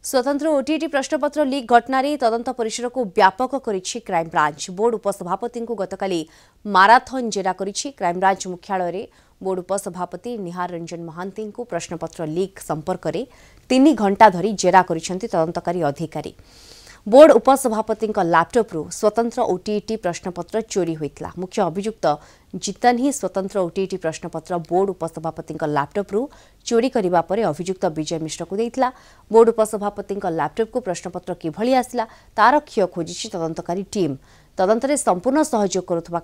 स्वतंत्र ओटीटी प्रश्नपत्र लीक घटना तदंत परिसर को व्यापक करिछि क्राइम ब्रांच। बोर्ड उपसभापति को गतकाली माराथन जेरा करिछि। क्राइम ब्रांच मुख्यालय रे बोर्ड उपसभापति निहार रंजन महांती को प्रश्नपत्र लीक संपर्क में 3 घंटा धरी जेरा करिसेंति तदंतकारी अधिकारी। बोर्ड उपसभापति लैपटॉप स्वतंत्र ओटीटी प्रश्नपत्र चोरी होता। मुख्य अभियुक्त जितन ही स्वतंत्र ओटीटी प्रश्नपत्र बोर्ड उपसभापति लैपटॉप चोरी करने पर अभियुक्त विजय मिश्र को देता। बोर्ड उपसभापति लैपटॉप को प्रश्नपत्र किभली आसला तार क्षय खोजी तदंतकारी टीम। तदंतरे संपूर्ण सहयोग करुवा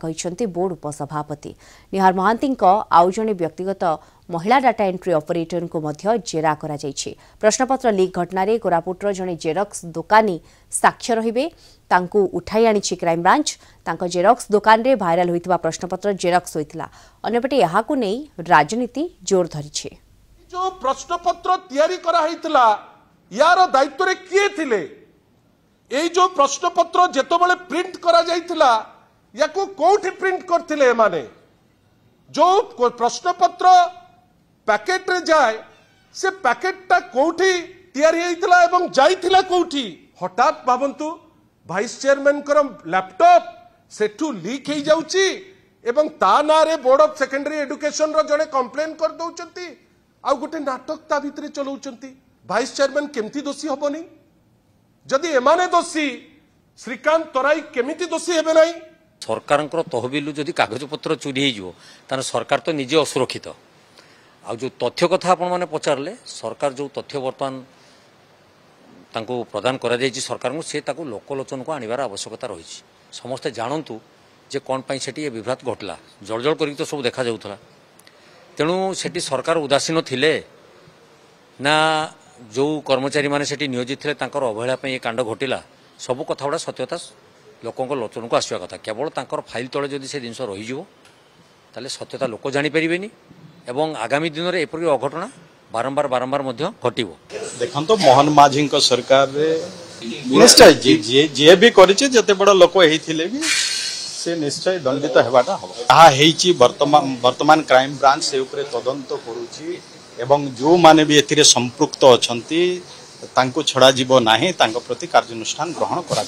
बोर्ड उपसभापति निहार महांती आउ जड़े व्यक्तिगत महिला डाटा एंट्री ऑपरेटर को मध्य जेरा करा जायछि। प्रश्नपत्र लीक घटना रे कोरापुटर जड़े जेरक्स दुकानी साक्ष्य रहिबे तांकु उठाई आनिछि क्राइम ब्रांच। तांको जेरक्स दुकान रे भाइराल होइतिबा प्रश्नपत्र जेरक्स होइतिला। अन्यपटे याहाकु नै राजनीति जोर धरिछि। जो प्रश्नपत्र तैयारी करा हैतिला यार दायित्व रे किए थिले? ए जो प्रश्नपत्र जेतबेले प्रिंट करा जाइतिला याकु कोठी प्रिंट करथिले? माने जो प्रश्नपत्र पैकेट रे जाए से पैकेटटा कोठी तैयारी हैतिला एवं जाइतिला कोठी? हठात भाबंतु वाइस चेयरमैन कर लैपटॉप सेठू लीक हो जाउची एवं ता ना रे बोर्ड ऑफ सेकेंडरी एजुकेशन रो जड़े कंप्लेन कर दउचंती आ गोटे नाटक ता भितरे चलाउचंती। वाइस चेयरमैन केमती दोषी हबनी? जदि एमाने दोषी श्रीकांत तराई केमिति दोषी हेबे नाही? सरकार तहबिल जदि कागज पत्र चोरी हो ताने सरकार तो निजे असुरक्षित। आ जो तथ्य कथा आपण माने पचारले सरकार जो तथ्य वर्तमान तांको प्रदान करा जायछि सरकार को से ताको लोकलोचन को आनिबार आवश्यकता रही। समस्ते जानतु जे कोन पई सेठी ए विभ्राट घटला जलजल करी तो सब देखा जाउथला। तेणु सेठी सरकार उदासीन थिले ना जो कर्मचारी माने सेठी नियोजित थिले तांकर अवहेला पई ए कांड घटिला। सब कथा गुड़ा सत्यता लोकंक लोचन को आसवा कथा। केवल तांकर फाइल तले जदि से जिनस रही जिवो ताले सत्यता लोक जानि परिबेनी एवं आगामी दिन रे एपरि अघटना बारंबार बारंबार मध्य घटिबो। देखंतो मोहन माझी सरकार रे निश्चय जे भी करिचे जते बड़ लोक हेथिले भी से निश्चय दंडित हेबाटा हबो। ताहा हेछि वर्तमान क्राइम ब्रांच से ऊपर तदंत करूची एवं जो माने भी एथिरे संपृक्त अछंती तांको छडा जीवो नाही तांको प्रति कार्यानुष्ठान ग्रहण करा।